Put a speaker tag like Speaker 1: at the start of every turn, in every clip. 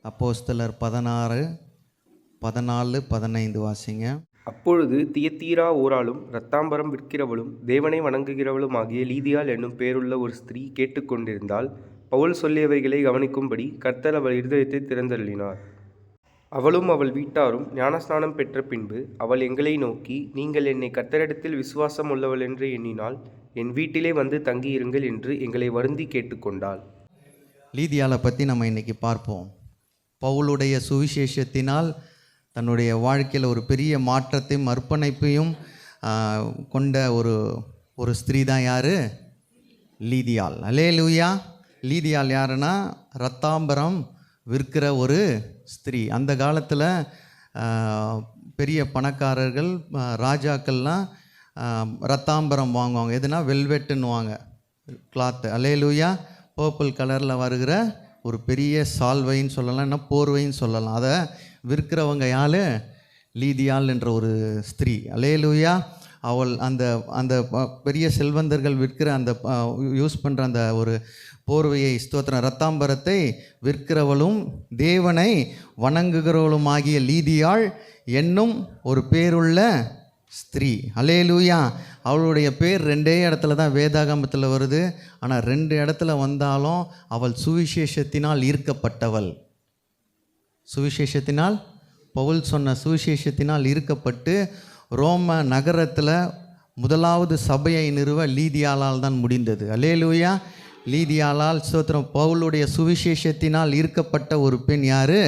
Speaker 1: அப்போஸ்தலர் 16, 14, 15 வாசிங்க.
Speaker 2: அப்பொழுது தியத்தீரா ஊராளும் இரத்தாம்பரம் விற்கிறவளும் தேவனை வணங்குகிறவளுமாகிய லீதியாள் என்னும் பேருள்ள ஒரு ஸ்திரீ கேட்டுக்கொண்டிருந்தாள். பவுல் சொல்லியவைகளை கவனிக்கும்படி கர்த்தர் அவள் இருதயத்தை திறந்தருளினார். அவளும் அவள் வீட்டாரும் ஞானஸ்நானம் பெற்ற பின்பு அவள் எங்களை நோக்கி, நீங்கள் என்னை கர்த்தரிடத்தில் விசுவாசம் உள்ளவள் என்று எண்ணினால் என் வீட்டிலே வந்து தங்கியிருங்கள் என்று எங்களை வருந்தி கேட்டுக்கொண்டாள்.
Speaker 1: லீதியாளை பற்றி நம்ம இன்னைக்கு பார்ப்போம். பவுலுடைய சுவிசேஷத்தினால் தன்னுடைய வாழ்க்கையில் ஒரு பெரிய மாற்றத்தையும் அர்ப்பணிப்பையும் கொண்ட ஒரு ஸ்திரீ தான் யார்? லீதியாள். அல்லேலூயா. லீதியாள் யாருன்னா இரத்தாம்பரம் விற்கிற ஒரு ஸ்திரீ. அந்த காலத்தில் பெரிய பணக்காரர்கள் ராஜாக்கள்லாம் இரத்தாம்பரம் வாங்குவாங்க. எதுனா வெல்வெட்டுன்னுவாங்க, கிளாத்து. அல்லேலூயா. பர்பிள் கலரில் வருகிற ஒரு பெரிய சால்வைன்னு சொல்லலாம், என்ன போர்வைன்னு சொல்லலாம். அதை விற்கிறவங்க யார்? லீதியாள் என்ற ஒரு ஸ்திரீ. அல்லேலூயா. அவள் அந்த பெரிய செல்வந்தர்கள் விற்கிற அந்த யூஸ் பண்ணுற அந்த ஒரு போர்வையை, ஸ்தோத்திரம், இரத்தாம்பரத்தை விற்கிறவளும் தேவனை வணங்குகிறவளுமாகிய லீதியாள் என்னும் ஒரு பேருள்ள ஸ்திரீ. அல்லேலூயா. அவளுடைய பேர் 2 இடத்துல தான் வேதாகமத்தில் வருது. ஆனால் 2 இடத்துல வந்தாலும் அவள் சுவிசேஷத்தினால் ஈர்க்கப்பட்டவள். சுவிசேஷத்தினால், பவுல் சொன்ன சுவிசேஷத்தினால் ஈர்க்கப்பட்டு ரோம நகரத்தில் முதலாவது சபையை நிறுவ லீதியாளால் தான் முடிந்தது. அல்லேலூயா. லீதியாளால், ஸ்தோத்திரம், பவுலுடைய சுவிசேஷத்தினால் ஈர்க்கப்பட்ட ஒரு பெண் யார்?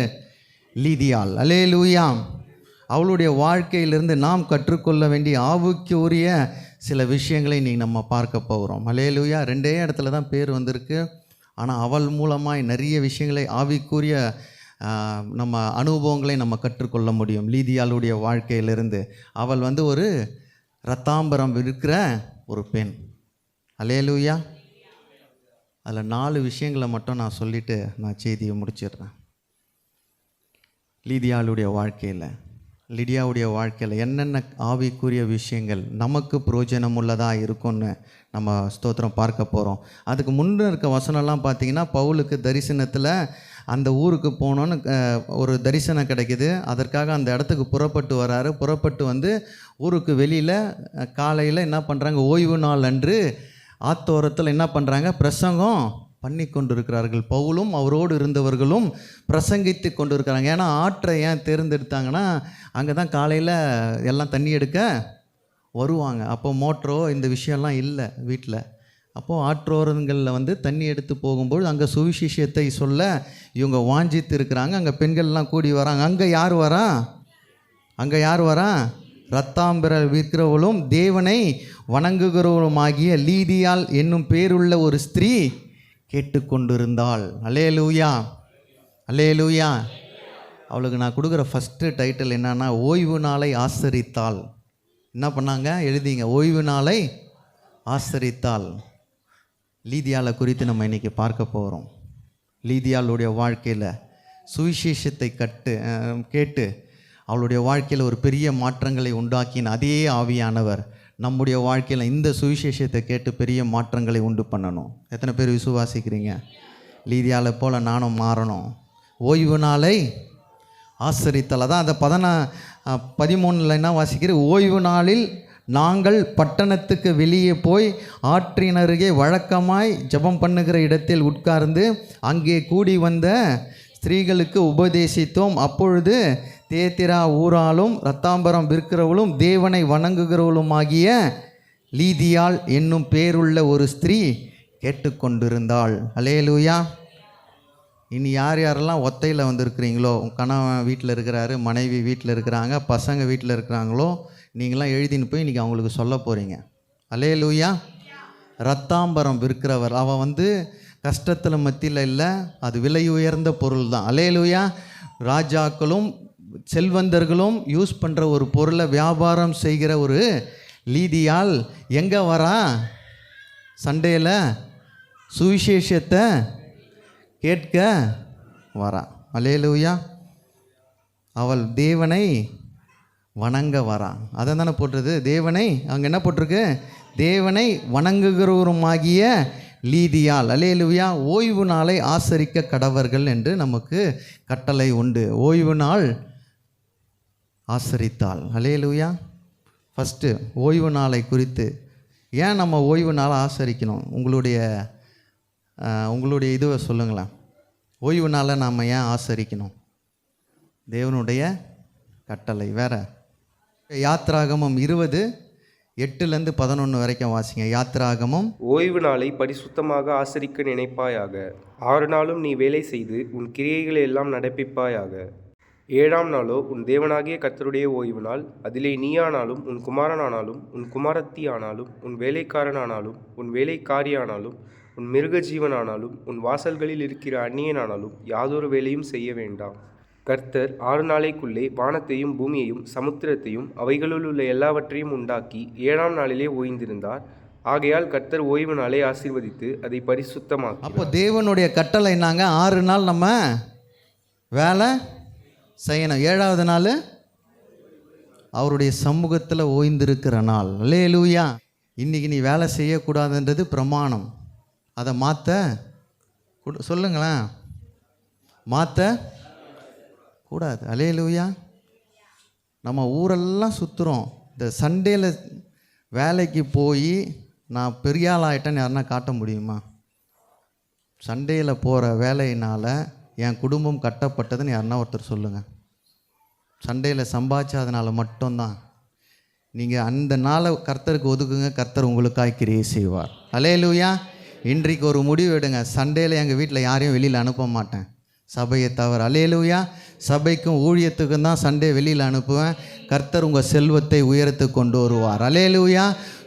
Speaker 1: லீதியாள். அல்லேலூயா. அவளுடைய வாழ்க்கையிலிருந்து நாம் கற்றுக்கொள்ள வேண்டிய ஆவிக்குரிய சில விஷயங்களை இன்றைக்கி நம்ம பார்க்க போகிறோம். அல்லேலூயா. 2 இடத்துல தான் பேர் வந்திருக்கு. ஆனால் அவள் மூலமாய் நிறைய விஷயங்களை, ஆவிக்குரிய நம்ம அனுபவங்களை நம்ம கற்றுக்கொள்ள முடியும் லீதியாளுடைய வாழ்க்கையிலிருந்து. அவள் ஒரு இரத்தாம்பரம் விற்கிற ஒரு பெண். அல்லேலூயா. அதில் 4 விஷயங்களை மட்டும் நான் சொல்லிவிட்டு நான் செய்தியை முடிச்சிடுறேன். லிடியாவுடைய வாழ்க்கையில் என்னென்ன ஆவிக்குரிய விஷயங்கள் நமக்கு பிரயோஜனம் உள்ளதாக இருக்கும்னு நம்ம ஸ்தோத்திரம் பார்க்க போகிறோம். அதுக்கு முன்னே இருக்க வசனம்லாம் பார்த்திங்கன்னா, பவுலுக்கு தரிசனத்தில் அந்த ஊருக்கு போகணுன்னு ஒரு தரிசனம் கிடைக்கிது. அதற்காக அந்த இடத்துக்கு புறப்பட்டு வராரு. புறப்பட்டு ஊருக்கு வெளியில் காலையில் என்ன பண்ணுறாங்க, ஓய்வு நாள் அன்று ஆத்தோரத்தில் என்ன பண்ணுறாங்க, பிரசங்கம் பண்ணி கொண்டு இருக்கிறார்கள். பவுலும் அவரோடு இருந்தவர்களும் பிரசங்கித்து கொண்டு இருக்கிறாங்க. ஏன்னா ஆற்றை ஏன் தேர்ந்தெடுத்தாங்கன்னா, அங்கே தான் காலையில் எல்லாம் தண்ணி எடுக்க வருவாங்க. அப்போ மோட்டரோ இந்த விஷயம்லாம் இல்லை வீட்டில். அப்போது ஆற்றோரங்களில் தண்ணி எடுத்து போகும்போது அங்கே சுவிசேஷத்தை சொல்ல இவங்க வாஞ்சித்து இருக்கிறாங்க. அங்கே பெண்கள்லாம் கூடி வராங்க. அங்கே யார் வரா? இரத்தாம்பர விற்கிறவளும் தேவனை வணங்குகிறவளுமாகிய லீதியாள் என்னும் பேருள்ள ஒரு ஸ்திரீ கேட்டுக்கொண்டிருந்தாள். அல்லேலூயா. அல்லேலூயா. அவளுக்கு நான் கொடுக்குற ஃபஸ்ட்டு டைட்டில் என்னன்னா, ஓய்வு நாளை ஆசரித்தாள். என்ன பண்ணாங்க? எழுதிங்க, ஓய்வு நாளை ஆசரித்தாள். லீதியாளை குறித்து நம்ம இன்றைக்கி பார்க்க போகிறோம். லீதியாளுடைய வாழ்க்கையில் சுவிசேஷத்தை கேட்டு அவளுடைய வாழ்க்கையில் ஒரு பெரிய மாற்றங்களை உண்டாக்கின அதே ஆவியானவர் நம்முடைய வாழ்க்கையில் இந்த சுவிசேஷத்தை கேட்டு பெரிய மாற்றங்களை உண்டு பண்ணணும். எத்தனை பேர் விசுவாசிக்கிறீங்க? லீதியாளை போல் நானும் மாறணும். ஓய்வு நாளை ஆசரித்தல். அதான் அந்த 13 என்ன வாசிக்கிறேன், ஓய்வு நாளில் நாங்கள் பட்டணத்துக்கு வெளியே போய் ஆற்றின் அருகே வழக்கமாய் ஜெபம் பண்ணுகிற இடத்தில் உட்கார்ந்து அங்கே கூடி வந்த ஸ்திரீகளுக்கு உபதேசித்தோம். அப்பொழுது தியத்தீரா ஊராளும் இரத்தாம்பரம் விற்கிறவளும் தேவனை வணங்குகிறவளுமாகிய லீதியாள் என்னும் பேருள்ள ஒரு ஸ்திரீ கேட்டுக்கொண்டிருந்தாள். அல்லேலூயா. இனி யாரெல்லாம் ஒத்தையில் வந்திருக்கிறீங்களோ, கணவன் வீட்டில் இருக்கிறாரு, மனைவி வீட்டில் இருக்கிறாங்க, பசங்க வீட்டில் இருக்கிறாங்களோ, நீங்களாம் எழுதின்னு போய் இன்றைக்கி அவங்களுக்கு சொல்ல போகிறீங்க. அல்லேலூயா. இரத்தாம்பரம் விற்கிறவர், அவன் கஷ்டத்தில் மத்தியில் இல்லை, அது விலை உயர்ந்த பொருள் தான். அல்லேலூயா. ராஜாக்களும் செல்வந்தர்களும் யூஸ் பண்ணுற ஒரு பொருளை வியாபாரம் செய்கிற ஒரு லீதியாள் எங்கே வரா? சண்டேயில் சுவிசேஷத்தை கேட்க வரா. அல்லேலூயா. அவள் தேவனை வணங்க வரா. அதை தானே போட்டிருக்கு தேவனை. அங்கே என்ன போட்டிருக்கு? தேவனை வணங்குகிறவருமாகிய லீதியாள் அல்லேலூயா ஓய்வு நாளை ஆசரிக்க கடவர்கள் என்று நமக்கு கட்டளை உண்டு. ஓய்வு நாள் ஆசரித்தாள். அல்லேலூயா. ஃபஸ்ட்டு ஓய்வு நாளை குறித்து ஏன் நம்ம ஓய்வு நாளை ஆசரிக்கணும்? உங்களுடைய இதுவை சொல்லுங்களேன். ஓய்வு நாளை நாம் ஏன் ஆசரிக்கணும்? தேவனுடைய கட்டளை. வேற யாத்ராகமம் 20:8-11 வரைக்கும் வாசிங்க. யாத்ராகமம்.
Speaker 2: ஓய்வு நாளை பரிசுத்தமாக ஆசரிக்க நினைப்பாயாக. 6 நாளும் நீ வேலை செய்து உன் கிரியைகளை எல்லாம் நடப்பிப்பாயாக. 7ஆம் நாளோ உன் தேவனாகிய கர்த்தருடைய ஓய்வு நாள். அதிலே நீயானாலும் உன் குமாரனானாலும் உன் குமாரத்தி ஆனாலும் உன் வேலைக்காரனானாலும் உன் வேலைக்காரியானாலும் உன் மிருக ஜீவனானாலும் உன் வாசல்களில் இருக்கிற அந்நியனானாலும் யாதொரு வேலையும் செய்ய வேண்டாம். கர்த்தர் 6 நாளைக்குள்ளே வானத்தையும் பூமியையும் சமுத்திரத்தையும் அவைகளுள் உள்ள எல்லாவற்றையும் உண்டாக்கி 7ஆம் நாளிலே ஓய்ந்திருந்தார். ஆகையால் கர்த்தர் ஓய்வு நாளை ஆசீர்வதித்து அதை பரிசுத்தமாக்கி.
Speaker 1: அப்போ தேவனுடைய கட்டளை நாங்க 6 நாள் நம்ம வேலை செய்யணும். 7ஆவது நாள் அவருடைய சமூகத்தில் ஓய்ந்திருக்கிற நாள். அல்லேலூயா. இன்னைக்கு நீ வேலை செய்யக்கூடாதுன்றது பிரமாணம். அதை மாற்ற சொல்லுங்களேன். மாற்ற கூடாது. அல்லேலூயா. நம்ம ஊரெல்லாம் சுற்றுறோம். இந்த சண்டேல வேலைக்கு போய் நான் பெரிய ஆள் ஆகிட்டேன்னு யாருன்னா காட்ட முடியுமா? சண்டேயில் போகிற வேலையினால் என் குடும்பம் கட்டப்பட்டதுன்னு யாருன்னா ஒருத்தர் சொல்லுங்கள். சண்டேயில் சம்பாதிச்சதுனால மட்டும்தான். நீங்கள் அந்த நாளை கர்த்தருக்கு ஒதுக்குங்க, கர்த்தர் உங்களுக்காய் கிரியை செய்வார். அல்லேலூயா. இன்றைக்கு ஒரு முடிவு எடுங்க. சண்டேயில் எங்கள் வீட்டில் யாரையும் வெளியில் அனுப்ப மாட்டேன், சபையை தவிர. அல்லேலூயா. சபைக்கும் ஊழியத்துக்கும் தான் சண்டே வெளியில் அனுப்புவேன். கர்த்தர் உங்கள் செல்வத்தை உயரத்துக்கு கொண்டு வருவார். அல்லேலூயா.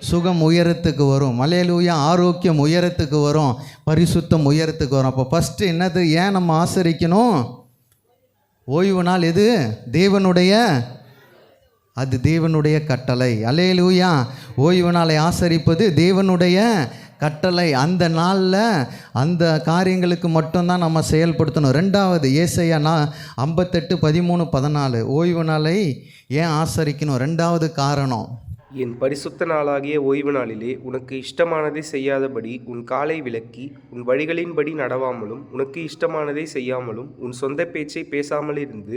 Speaker 1: சுகம் உயரத்துக்கு வரும். அல்லேலூயா. ஆரோக்கியம் உயரத்துக்கு வரும். பரிசுத்தம் உயரத்துக்கு வரும். அப்போ ஃபஸ்ட்டு என்னது ஏன் நம்ம ஆசரிக்கணும்? ஓய்வு நாள் எது? அது தேவனுடைய கட்டளை. அல்லேலூயா. ஓய்வு நாளை ஆசரிப்பது தேவனுடைய கட்டளை. அந்த நாளில் அந்த காரியங்களுக்கு மட்டும்தான் நம்ம செயல்படுத்தணும். 2வது ஏசாயா 58:13-14 ஓய்வு நாளை ஏன் ஆசரிக்கணும்? 2வது காரணம்,
Speaker 2: என் பரிசுத்த நாளாகிய ஓய்வு நாளிலே உனக்கு இஷ்டமானதை செய்யாதபடி உன் காலை விலக்கி உன் வழிகளின்படி நடவாமலும் உனக்கு இஷ்டமானதை செய்யாமலும் உன் சொந்த பேச்சை பேசாமலிருந்து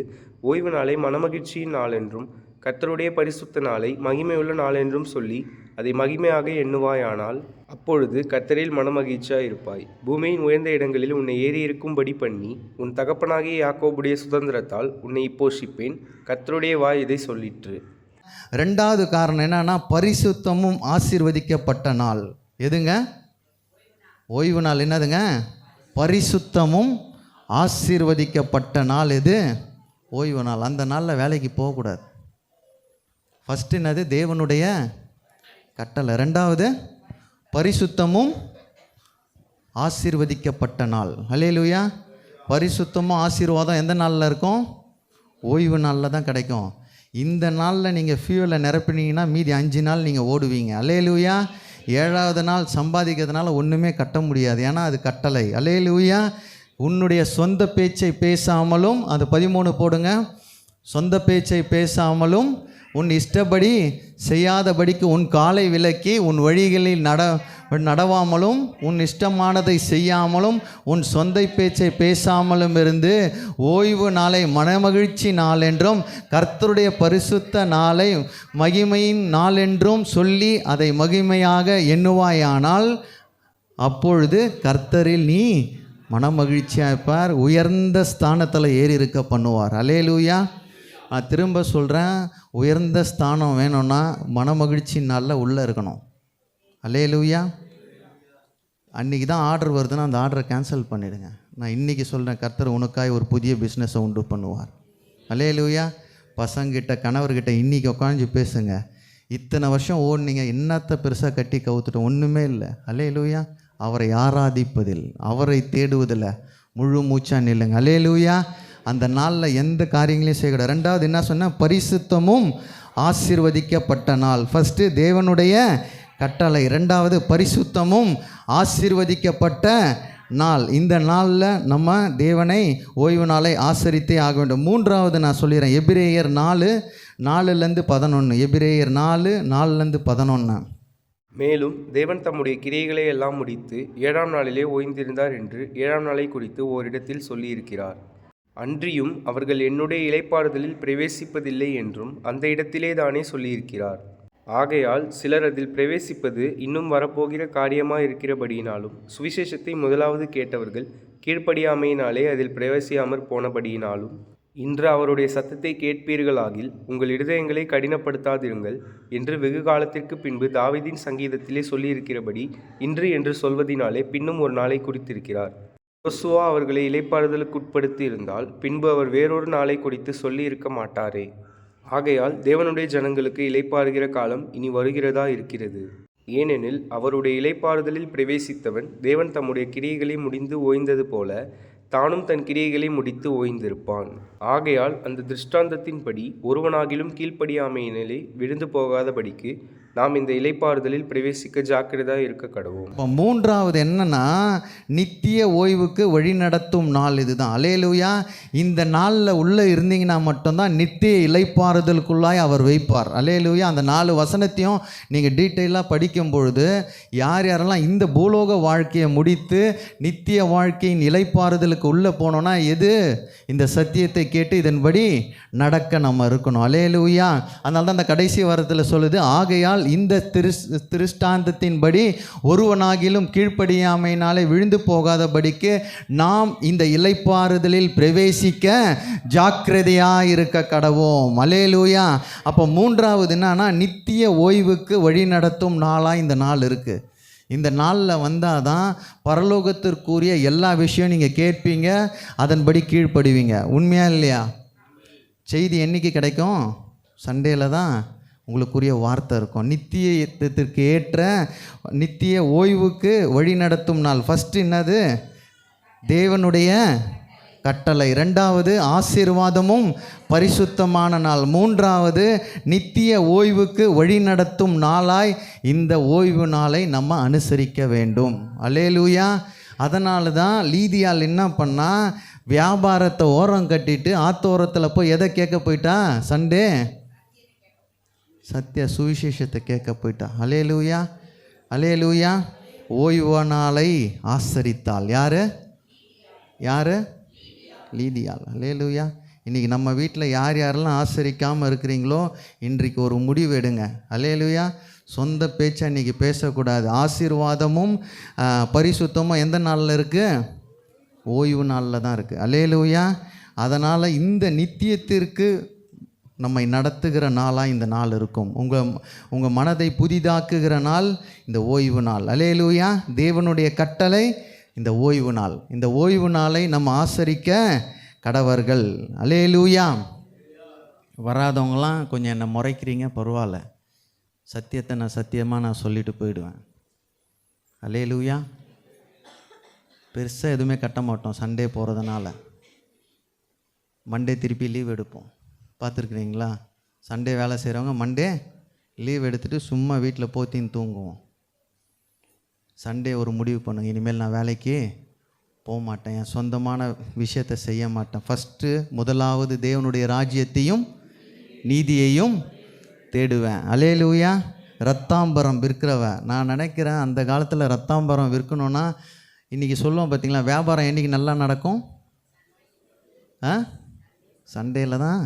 Speaker 2: ஓய்வு நாளை மனமகிழ்ச்சியின் நாள் என்றும் கர்த்தருடைய பரிசுத்த நாளை மகிமையுள்ள நாள் என்றும் சொல்லி அதை மகிமையாக எண்ணுவாயானால் அப்பொழுது கர்த்தரில் மனமகிழ்ச்சியாக இருப்பாய். பூமியின் உயர்ந்த இடங்களில் உன்னை ஏறி இருக்கும்படி பண்ணி உன் தகப்பனாகிய யாக்கோபுடைய சுதந்திரத்தால் உன்னை இப்போஷிப்பேன். கர்த்தருடைய வாய் இதை சொல்லிற்று.
Speaker 1: 2வது காரணம் என்னன்னா, பரிசுத்தமும் ஆசீர்வதிக்கப்பட்ட நாள். எதுங்க? ஓய்வு நாள். என்னதுங்க? பரிசுத்தமும் ஆசீர்வதிக்கப்பட்ட நாள். எது? ஓய்வு நாள். அந்த நாளில் வேலைக்கு போகக்கூடாது. ஃபஸ்ட்டு என்னது? தேவனுடைய கட்டளை. 2வது பரிசுத்தமும் ஆசீர்வதிக்கப்பட்ட நாள். அல்லேலூயா. பரிசுத்தமும் ஆசீர்வாதம் எந்த நாளில் இருக்கும்? ஓய்வு நாளில் தான் கிடைக்கும். இந்த நாளில் நீங்கள் ஃபியூலை நிரப்பினீங்கன்னா மீதி 5 நாள் நீங்கள் ஓடுவீங்க. அல்லேலூயா. 7ஆவது நாள் சம்பாதிக்கிறதுனால ஒன்றுமே கட்ட முடியாது. ஏன்னா அது கட்டளை. அல்லேலூயா. உன்னுடைய சொந்த பேச்சை பேசாமலும், அது 13 போடுங்க. சொந்த பேச்சை பேசாமலும் உன் இஷ்டப்படி செய்யாதபடிக்கு உன் காலை விலக்கி உன் வழிகளில் நடவாமலும் உன் இஷ்டமானதை செய்யாமலும் உன் சொந்த பேச்சை பேசாமலும் இருந்து ஓய்வு நாளை மனமகிழ்ச்சி நாள் என்றும் கர்த்தருடைய பரிசுத்த நாளை மகிமையின் நாள் என்றும் சொல்லி அதை மகிமையாக எண்ணுவாயானால் அப்பொழுது கர்த்தரில் நீ மனமகிழ்ச்சியாக இருப்பார். உயர்ந்த ஸ்தானத்தில் ஏறி இருக்க பண்ணுவார். அல்லேலூயா. நான் திரும்ப சொல்கிறேன், உயர்ந்த ஸ்தானம் வேணும்னா மனமகிழ்ச்சி நாளில் உள்ளே இருக்கணும். அல்லேலூயா. அன்றைக்கி தான் ஆர்டர் வருதுன்னா அந்த ஆர்டரை கேன்சல் பண்ணிவிடுங்க. நான் இன்றைக்கி சொல்கிறேன், கர்த்தர் உனக்காய் ஒரு புதிய பிஸ்னஸை உண்டு பண்ணுவார். அல்லேலூயா. பசங்கிட்ட கணவர்கிட்ட இன்றைக்கி உட்காந்து பேசுங்க. இத்தனை வருஷம் ஓடுனீங்க, என்னத்தை பெருசாக கட்டி கவுத்துட்டோம்? ஒன்றுமே இல்லை. அல்லேலூயா. அவரை ஆராதிப்பதில், அவரை தேடுவதில் முழு மூச்சாக நில்லுங்க. அல்லேலூயா. அந்த நாளில் எந்த காரியங்களையும் செய்யக்கூடாது. 2வது என்ன சொன்னால், பரிசுத்தமும் ஆசீர்வதிக்கப்பட்ட நாள். ஃபஸ்ட்டு தேவனுடைய கட்டளை, 2வது பரிசுத்தமும் ஆசீர்வதிக்கப்பட்ட நாள். இந்த நாளில் நம்ம தேவனை ஓய்வு நாளை ஆசரித்தே ஆக வேண்டும். 3வது நான் சொல்லிடுறேன், எபிரேயர் 4:4-11. எபிரேயர் 4:4-11.
Speaker 2: மேலும் தேவன் தம்முடைய கிரியைகளை எல்லாம் முடித்து 7ஆம் நாளிலே ஓய்ந்திருந்தார் என்று 7ஆம் நாளை குறித்து ஓரிடத்தில் சொல்லியிருக்கிறார். அன்றியும் அவர்கள் என்னுடைய இளைப்பாறுதலில் பிரவேசிப்பதில்லை என்றும் அந்த இடத்திலே தானே சொல்லியிருக்கிறார். ஆகையால் சிலர் அதில் பிரவேசிப்பது இன்னும் வரப்போகிற காரியமாயிருக்கிறபடியினாலும், சுவிசேஷத்தை முதலாவது கேட்டவர்கள் கீழ்ப்படியாமையினாலே அதில் பிரவேசியாமற் போனபடியினாலும், இன்று அவருடைய சத்தத்தை கேட்பீர்களாகில் உங்கள் இருதயங்களை கடினப்படுத்தாதிருங்கள் என்று வெகு காலத்திற்கு பின்பு தாவீதின் சங்கீதத்திலே சொல்லியிருக்கிறபடி இன்று என்று சொல்வதினாலே பின்னும் ஒரு நாளை குறித்திருக்கிறார். யோசுவா அவர்களை இளைப்பாறுதலுக்கு உட்படுத்தி இருந்தால் பின்பு அவர் வேறொரு நாளை குறித்து சொல்லியிருக்க மாட்டாரே. ஆகையால் தேவனுடைய ஜனங்களுக்கு இளைப்பாறுகிற காலம் இனி வருகிறதா இருக்கிறது. ஏனெனில் அவருடைய இளைப்பாறுதலில் பிரவேசித்தவன் தேவன் தம்முடைய கிரியைகளை முடிந்து ஓய்ந்தது போல தானும் தன் கிரியைகளை முடித்து ஓய்ந்திருப்பான். ஆகையால் அந்த திருஷ்டாந்தத்தின்படி ஒருவனாகிலும் கீழ்ப்படியாமையினாலே விழுந்து போகாதபடிக்கு நாம் இந்த இளைப்பாறுதலில் பிரவேசிக்க ஜாக்கிரதா இருக்க கடவோம்.
Speaker 1: இப்போ மூன்றாவது என்னன்னா, நித்திய ஓய்வுக்கு வழி நடத்தும் நாள் இதுதான். அல்லேலூயா. இந்த நாளில் உள்ளே இருந்தீங்கன்னா மட்டும்தான் நித்திய இளைப்பாறுதலுக்குள்ளாய் அவர் வைப்பார். அல்லேலூயா. அந்த 4 வசனத்தையும் நீங்கள் டீட்டெயிலாக படிக்கும் பொழுது யார் யாரெல்லாம் இந்த பூலோக வாழ்க்கையை முடித்து நித்திய வாழ்க்கையின் இளைப்பாறுதலுக்கு உள்ளே போனோன்னா எது இந்த சத்தியத்தை கேட்டு இதன்படி நடக்க நம்ம இருக்கணும். அல்லேலூயா. அதனால தான் அந்த கடைசி வாரத்தில் சொல்லுது, ஆகையால் இந்த திருஷ்டாந்தத்தின்படி ஒருவனாகிலும் கீழ்ப்படியாமையினாலே விழுந்து போகாதபடிக்கு நாம் இந்த இளைப்பாறுதலில் பிரவேசிக்க ஜாக்கிரதையாக இருக்க கடவோம். அல்லேலூயா. அப்போ மூன்றாவது என்னன்னா, நித்திய ஓய்வுக்கு வழி நடத்தும் நாளாக இந்த நாள் இருக்குது. இந்த நாளில் வந்தால் தான் பரலோகத்திற்குரிய எல்லா விஷயம் நீங்கள் கேட்பீங்க, அதன்படி கீழ்ப்படுவீங்க. உண்மையா இல்லையா? செய்தி என்னைக்கு கிடைக்கும்? சண்டேல தான் உங்களுக்குரிய வார்த்தை இருக்கும். நித்தியத்திற்கு ஏற்ற நித்திய ஓய்வுக்கு வழி நடத்தும் நாள். ஃபஸ்ட்டு என்னது? தேவனுடைய கட்டளை. 2வது ஆசீர்வாதமும் பரிசுத்தமான நாள். 3வது நித்திய ஓய்வுக்கு வழி நடத்தும் நாளாய் இந்த ஓய்வு நாளை நம்ம அனுசரிக்க வேண்டும். அல்லேலூயா. அதனால தான் லீதியால் என்ன பண்ணா, வியாபாரத்தை ஓரம் கட்டிட்டு ஆத்தோரத்தில் போய் எதை கேட்க போயிட்டா? சண்டே சத்திய சுவிசேஷத்தை கேட்க போயிட்டா. அல்லேலூயா. அல்லேலூயா. ஓய்வு நாளை ஆசரித்தாள். யார்? லீதியாள். அல்லேலூயா. இன்றைக்கி நம்ம வீட்டில் யார் யாரெல்லாம் ஆசரிக்காமல் இருக்கிறீங்களோ இன்றைக்கு ஒரு முடிவு எடுங்க. அல்லேலூயா. சொந்த பேச்சை இன்றைக்கி பேசக்கூடாது. ஆசீர்வாதமும் பரிசுத்தமும் எந்த நாளில் இருக்குது? ஓய்வு நாளில் தான் இருக்குது. அல்லேலூயா. அதனால் இந்த நித்தியத்திற்கு நம்மை நடத்துகிற நாளாக இந்த நாள் இருக்கும். உங்கள் மனதை புதிதாக்குகிற நாள் இந்த ஓய்வு நாள். அல்லேலூயா. தேவனுடைய கட்டளை இந்த ஓய்வு நாள். இந்த ஓய்வு நாளை நம்ம ஆசரிக்க கடவர்கள். அல்லேலூயா. வராதவங்களாம் கொஞ்சம் என்னை முறைக்கிறீங்க, பரவாயில்ல. சத்தியத்தை நான் சத்தியமாக சொல்லிட்டு போயிடுவேன். அல்லேலூயா. பெருசாக எதுவுமே கட்ட மாட்டோம். சண்டே போகிறதுனால மண்டே திருப்பி லீவ் எடுப்போம். பார்த்துருக்குறீங்களா? சண்டே வேலை செய்கிறவங்க மண்டே லீவ் எடுத்துகிட்டு சும்மா வீட்டில் போத்தின்னு தூங்குவோம். சண்டே ஒரு முடிவு பண்ணுங்க, இனிமேல் நான் வேலைக்கு போக மாட்டேன், என் சொந்தமான விஷயத்தை செய்ய மாட்டேன். ஃபஸ்ட்டு முதலாவது தேவனுடைய ராஜ்யத்தையும் நீதியையும் தேடுவேன். அல்லேலூயா. ரத்தாம்பரம் விற்கிறவன், நான் நினைக்கிறேன் அந்த காலத்தில் ரத்தாம்பரம் விற்கணுன்னா இன்றைக்கி சொல்லுவோம் பார்த்தீங்களா, வியாபாரம் என்றைக்கு நல்லா நடக்கும்? சண்டேயில் தான்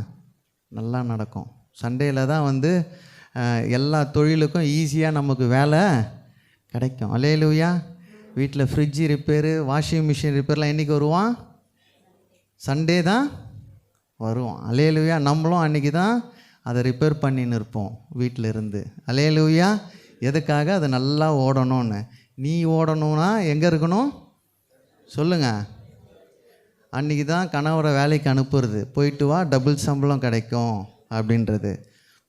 Speaker 1: நல்லா நடக்கும். சண்டேயில் தான் எல்லா தொழிலுக்கும் ஈஸியாக நமக்கு வேலை கிடைக்கும். அல்லேலூயா. வீட்டில் ஃப்ரிட்ஜு ரிப்பேரு, வாஷிங் மிஷின் ரிப்பேர்லாம் என்றைக்கு வருவான்? சண்டே தான் வருவான். அல்லேலூயா. நம்மளும் அன்றைக்கி தான் அதை ரிப்பேர் பண்ணின்னு இருப்போம் வீட்டில் இருந்து. அல்லேலூயா. எதுக்காக? அது நல்லா ஓடணும்னு. நீ ஓடணும்னா எங்கே இருக்கணும் சொல்லுங்கள்? அன்றைக்கி தான் கணவரை வேலைக்கு அனுப்புறது, போயிட்டு வா டபுள் சம்பளம் கிடைக்கும் அப்படின்றது.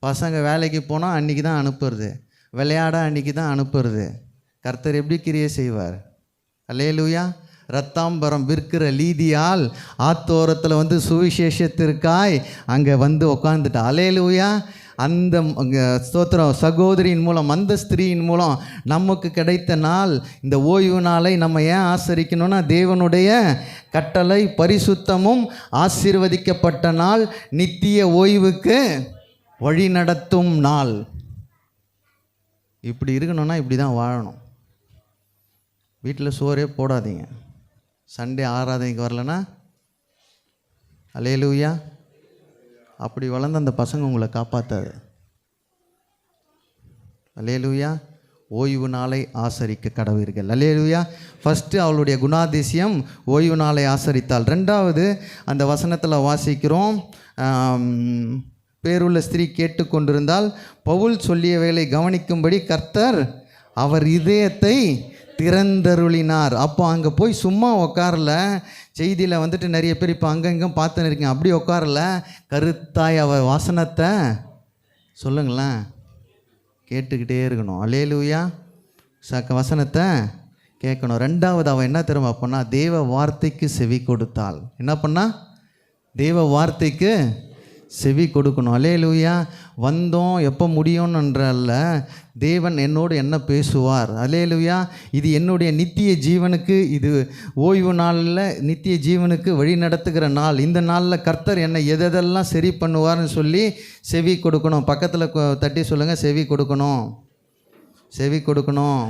Speaker 1: பசங்க வேலைக்கு போனால் அன்றைக்கி தான் அனுப்புறது, விளையாட அன்றைக்கி தான் அனுப்புறது. கர்த்தர் எப்படி கிரியை செய்வார்? அல்லேலூயா. ரத்தாம்பரம் விற்கிற லீதியால் ஆத்தோரத்தில் சுவிசேஷத்திற்காய் அங்கே உட்காந்துட்டா. அல்லேலூயா. அந்த ஸ்தோத்திரம் சகோதரியின் மூலம், அந்த ஸ்திரீயின் மூலம் நமக்கு கிடைத்த நாள் இந்த ஓய்வு நாளை நம்ம ஏன் ஆசரிக்கணும்னா, தேவனுடைய கட்டளை பரிசுத்தமும் ஆசீர்வதிக்கப்பட்ட நாள், நித்திய ஓய்வுக்கு வழி நடத்தும் நாள். இப்படி இருக்கணும்னா இப்படி தான் வாழணும். வீட்டில் சோறே போடாதீங்க. சண்டே ஆராதனைக்கு வரலன்னா அல்லேலூயா. அப்படி வளர்ந்த அந்த பசங்க உங்களை காப்பாற்றாது. அல்லேலூயா. ஓய்வு நாளை ஆசரிக்க கடவீர்கள். அல்லேலூயா. ஃபஸ்ட்டு அவளுடைய குணாதிசயம் ஓய்வு நாளை ஆசரித்தாள். ரெண்டாவது அந்த வசனத்தில் வாசிக்கிறோம், பேருள்ள ஸ்திரீ கேட்டுக்கொண்டிருந்தால் பவுல் சொல்லிய வேலை கவனிக்கும்படி கர்த்தர் அவர் இதயத்தை திறந்தருளினார். அப்போ அங்கே போய் சும்மா உட்காரல. செய்தியில் வந்துட்டு நிறைய பேர் இப்போ அங்கங்கே பார்த்துன்னு இருக்கீங்க. அப்படி உட்காரல, கருத்தாய் அவர் வாசனத்தை சொல்லுங்களேன் கேட்டுக்கிட்டே இருக்கணும். அல்லேலூயா. வசனத்தை கேட்கணும். ரெண்டாவது அவன் என்ன தெரியுமா பண்ணா, தேவ வார்த்தைக்கு செவி கொடுத்தாள். என்ன பண்ணா? தேவ வார்த்தைக்கு செவி கொடுக்கணும். அல்லேலூயா. வந்தோம் எப்போ முடியும்ன்றல்ல, தேவன் என்னோடு என்ன பேசுவார். அல்லேலூயா. இது என்னுடைய நித்திய ஜீவனுக்கு, இது ஓய்வு நாளில் நித்திய ஜீவனுக்கு வழி நடத்துகிற நாள். இந்த நாளில் கர்த்தர் என்னை எதெல்லாம் சரி பண்ணுவார்னு சொல்லி செவி கொடுக்கணும். பக்கத்தில் தட்டி சொல்லுங்கள், செவி கொடுக்கணும். செவி கொடுக்கணும்.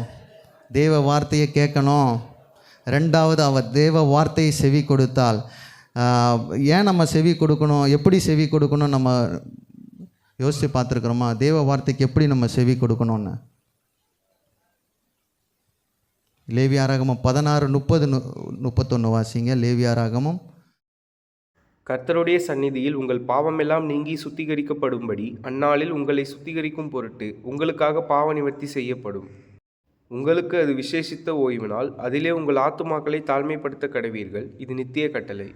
Speaker 1: தேவ வார்த்தையை கேட்கணும். ரெண்டாவது அவள் தேவ வார்த்தையை செவி கொடுத்தாள். ஏன் நம்ம செவி கொடுக்கணும், எப்படி செவி கொடுக்கணும் நம்ம யோசித்து பார்த்துருக்குறோமா? தேவ வார்த்தைக்கு எப்படி நம்ம செவி கொடுக்கணும்னு லேவியாராகமம் 16:30-31 வாசிங்க. லேவியாராகமம்.
Speaker 2: கர்த்தருடைய சந்நிதியில் உங்கள் பாவமெல்லாம் நீங்கி சுத்திகரிக்கப்படும்படி அந்நாளில் உங்களை சுத்திகரிக்கும் பொருட்டு உங்களுக்காக பாவ நிவர்த்தி செய்யப்படும். உங்களுக்கு அது விசேஷித்த ஓய்வு நாள். அதிலே உங்கள் ஆத்துமாக்களை தாழ்மைப்படுத்த கடவீர்கள். இது நித்திய கட்டளை.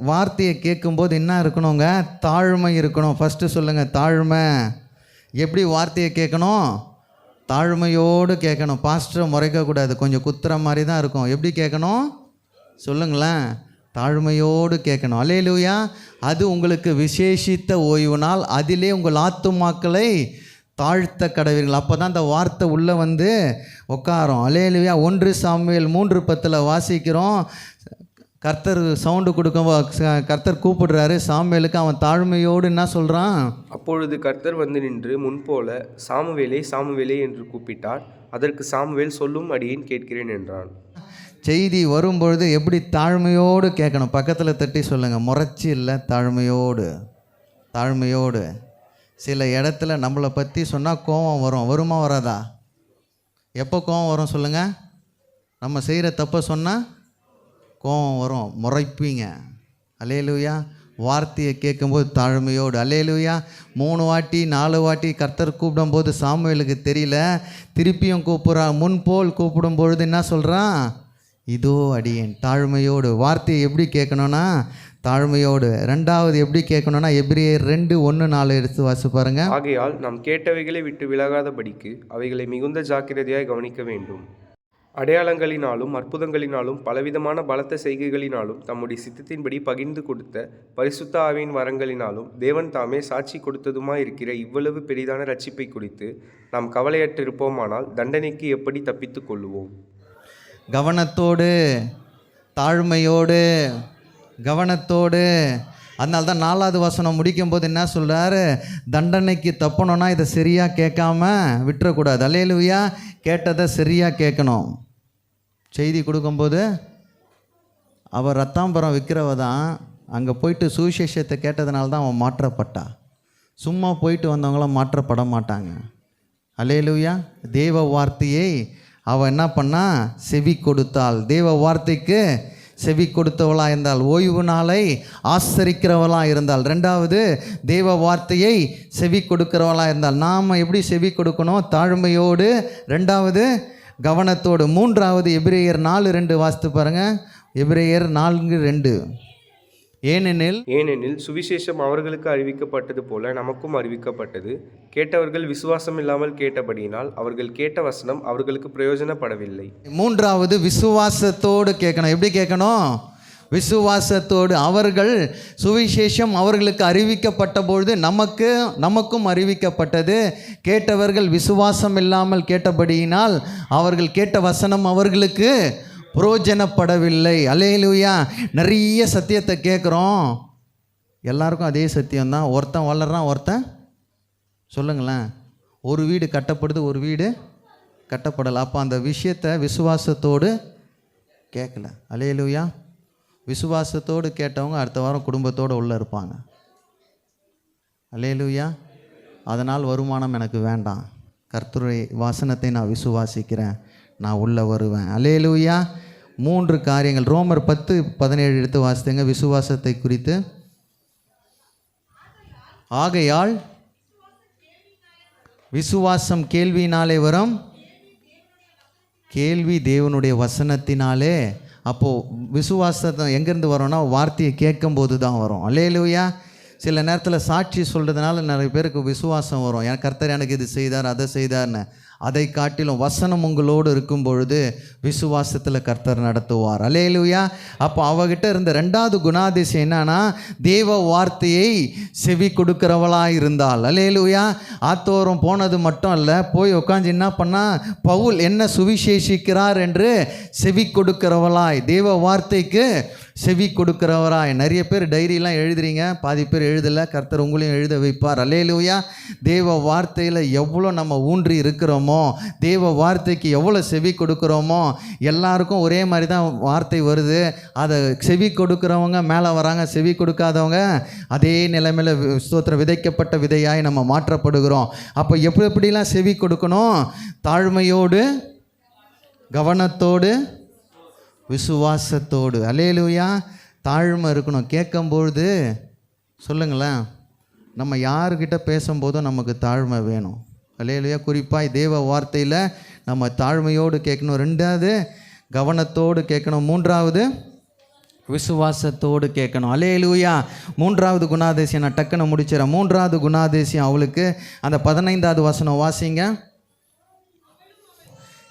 Speaker 1: வார்த்தையை கேட்கும்போது என்ன இருக்கணுங்க? தாழ்மை இருக்கணும். ஃபஸ்ட்டு சொல்லுங்கள், தாழ்மை. எப்படி வார்த்தையை கேட்கணும்? தாழ்மையோடு கேட்கணும். பாஸ்டரை முறைக்கக்கூடாது, கொஞ்சம் குத்துற மாதிரி தான் இருக்கும். எப்படி கேட்கணும் சொல்லுங்களேன்? தாழ்மையோடு கேட்கணும். அல்லேலூயா. அது உங்களுக்கு விசேஷித்த ஓய்வு நாள். அதிலே உங்கள் ஆத்துமாக்களை தாழ்த்த கடவீர்கள். அப்போ தான் அந்த வார்த்தை உள்ளே வந்து உட்காரும். அல்லேலூயா. 1 சாமுவேல் 3:10 வாசிக்கிறோம். கர்த்தர் சவுண்டு கொடுக்கும்போது கர்த்தர் கூப்பிடுறாரு சாமுவேலுக்கு. அவன் தாழ்மையோடு என்ன சொல்கிறான்?
Speaker 2: அப்பொழுது கர்த்தர் வந்து நின்று முன்போல சாமுவேலே சாமுவேலே என்று கூப்பிட்டார். அதற்கு சாமுவேல் சொல்லும் அடியேன் கேட்கிறேன் என்றான்.
Speaker 1: செய்தி வரும்பொழுது எப்படி தாழ்மையோடு கேட்கணும். பக்கத்தில் தட்டி சொல்லுங்கள், முறைச்சி இல்லை, தாழ்மையோடு. தாழ்மையோடு. சில இடத்துல நம்மளை பற்றி சொன்னால் கோபம் வரும். வருமா வராதா? எப்போ கோபம் வரும் சொல்லுங்கள்? நம்ம செய்கிற தப்பை சொன்னால் கோபம் வரும், முறைப்பீங்க. அல்லேலூயா. வார்த்தையை கேட்கும்போது தாழ்மையோடு. அல்லேலூயா. 3 வாட்டி 4 வாட்டி கர்த்தர் கூப்பிடும்போது சாமுவேலுக்கு தெரியல, திருப்பியும் கூப்பிட்றான். முன்போல் கூப்பிடும் பொழுது என்ன சொல்கிறான்? இதோ அடியேன். தாழ்மையோடு. வார்த்தையை எப்படி கேட்கணுன்னா தாழ்மையோடு. ரெண்டாவது எப்படி கேட்கணுன்னா எபிரேயர் 2:1-4 எடுத்து வாசி பாருங்க.
Speaker 2: ஆகையால் நாம் கேட்டவைகளை விட்டு விலகாதபடிக்கு அவைகளை மிகுந்த ஜாக்கிரதையாய் கவனிக்க வேண்டும். அடையாளங்களினாலும் அற்புதங்களினாலும் பலவிதமான பலத்த செய்கைகளினாலும் தம்முடைய சித்தத்தின்படி பகிர்ந்து கொடுத்த பரிசுத்த ஆவியின் வரங்களினாலும் தேவன் தாமே சாட்சி கொடுத்ததுமாயிருக்கிற இவ்வளவு பெரிதான ரட்சிப்பை குறித்து நாம் கவலையற்றிருப்போமானால் தண்டனைக்கு எப்படி தப்பித்து கொள்ளுவோம்?
Speaker 1: கவனத்தோடு, தாழ்மையோடு, கவனத்தோடு. அதனால தான் 4வது வசனம் முடிக்கும் போது என்ன சொல்கிறாரு? தண்டனைக்கு தப்பணும்னா இதை சரியாக கேட்காம விட்டுறக்கூடாது. அல்லேலூயா. கேட்டதை சரியாக கேட்கணும். செய்தி கொடுக்கும்போது அவள் ரத்தாம்பரம் விற்கிறவ தான். அங்கே போயிட்டு சுவிசேஷத்தை கேட்டதுனால தான் அவன் மாற்றப்பட்டா. சும்மா போயிட்டு வந்தவங்களாம் மாற்றப்பட மாட்டாங்க. அல்லேலூயா. தேவ வார்த்தையை அவள் என்ன பண்ணா? செவி கொடுத்தாள். தேவ வார்த்தைக்கு செவி கொடுத்தவளாக இருந்தால், ஓய்வு நாளை ஆசரிக்கிறவளாக இருந்தால். ரெண்டாவது தேவ வார்த்தையை செவி கொடுக்கிறவளாக இருந்தால். நாம் எப்படி செவி கொடுக்கணும்? தாழ்மையோடு. ரெண்டாவது கவனத்தோடு. மூன்றாவது எபிரேயர் 4:2 வாசித்து பாருங்கள். எபிரேயர் 4:2.
Speaker 2: ஏனெனில் சுவிசேஷம் அவர்களுக்கு அறிவிக்கப்பட்டது போல நமக்கும் அறிவிக்கப்பட்டது. கேட்டவர்கள் விசுவாசம் இல்லாமல் கேட்டபடியினால் அவர்கள் கேட்ட வசனம் அவர்களுக்கு பிரயோஜனப்படவில்லை.
Speaker 1: மூன்றாவது விசுவாசத்தோடு கேட்கணும். எப்படி கேட்கணும்? விசுவாசத்தோடு. அவர்கள் சுவிசேஷம் அவர்களுக்கு அறிவிக்கப்பட்ட பொழுது நமக்கும் அறிவிக்கப்பட்டது. கேட்டவர்கள் விசுவாசம் இல்லாமல் கேட்டபடியினால் அவர்கள் கேட்ட வசனம் அவர்களுக்கு புரோஜனப்படவில்லை. அல்லேலூயா. நிறைய சத்தியத்தை கேட்குறோம், எல்லாருக்கும் அதே சத்தியம்தான். ஒருத்தன் வளர்றான், ஒருத்தன் சொல்லுங்களேன் ஒரு வீடு கட்டப்படுது, ஒரு வீடு கட்டப்படலை. அப்போ அந்த விஷயத்தை விசுவாசத்தோடு கேட்கல. அல்லேலூயா. விசுவாசத்தோடு கேட்டவங்க அடுத்த வாரம் குடும்பத்தோடு உள்ளே இருப்பாங்க. அல்லேலூயா. அதனால் வருமானம் எனக்கு வேண்டாம், கர்த்தருடைய வசனத்தை நான் விசுவாசிக்கிறேன், நான் உள்ளே வருவேன். அல்லேலூயா. 3 காரியங்கள். ரோமர் 10:17 எடுத்து வாசித்துங்க விசுவாசத்தை குறித்து. ஆகையால் விசுவாசம் கேள்வியினாலே வரும், கேள்வி தேவனுடைய வசனத்தினாலே. அப்போது விசுவாசத்தை எங்கேருந்து வரோன்னா வார்த்தையை கேட்கும்போது தான் வரும். அல்லேலூயா. சில நேரத்தில் சாட்சி சொல்கிறதுனால நிறைய பேருக்கு விசுவாசம் வரும். என் கர்த்தர் எனக்கு இது செய்தார், அதை செய்தார்னு. அதை காட்டிலும் வசனம் உங்களோடு இருக்கும் பொழுது விசுவாசத்தில் கர்த்தர் நடத்துவார். அல்லேலூயா. அப்போ அவகிட்ட இருந்த 2வது குணாதிசயம் என்னன்னா, தேவ வார்த்தையை செவி கொடுக்கிறவளாக இருந்தாள். அல்லேலூயா. ஆத்தோரம் போனது மட்டும் இல்லை, போய் உட்காந்து என்ன பண்ணா, பவுல் என்ன சுவிசேஷிக்கிறார் என்று செவி கொடுக்கிறவளாய், தேவ வார்த்தைக்கு செவி கொடுக்கிறவராய். நிறைய பேர் டைரியெலாம் எழுதுறீங்க, பாதி பேர் எழுதலை. கர்த்தர் உங்களையும் எழுத வைப்பார். அல்லேலூயா. தேவ வார்த்தையில் எவ்வளோ நம்ம ஊன்றி இருக்கிறோமோ, தேவ வார்த்தைக்கு எவ்வளோ செவி கொடுக்குறோமோ, எல்லாருக்கும் ஒரே மாதிரி தான் வார்த்தை வருது. அதை செவி கொடுக்குறவங்க மேலே வராங்க, செவி கொடுக்காதவங்க அதே நிலைமையில் ஸ்தோத்திரம் விதைக்கப்பட்ட விதையாய் நம்ம மாற்றப்படுகிறோம். அப்போ எப்படிலாம் செவி கொடுக்கணும்? தாழ்மையோடு, கவனத்தோடு, விசுவாசத்தோடு. அல்லேலூயா. தாழ்மை இருக்கணும். கேட்கும்பொழுது சொல்லுங்களேன், நம்ம யாருக்கிட்ட பேசும்போதும் நமக்கு தாழ்மை வேணும். அல்லேலூயா. குறிப்பாக தேவ வார்த்தையில் நம்ம தாழ்மையோடு கேட்கணும். 2வது கவனத்தோடு கேட்கணும். 3வது விசுவாசத்தோடு கேட்கணும். அல்லேலூயா. 3வது குணாதிசயம் நான் டக்குன்னு முடிச்சிடறேன். 3வது குணாதிசயம் அவளுக்கு அந்த 15வது வசனம் வாசிங்க.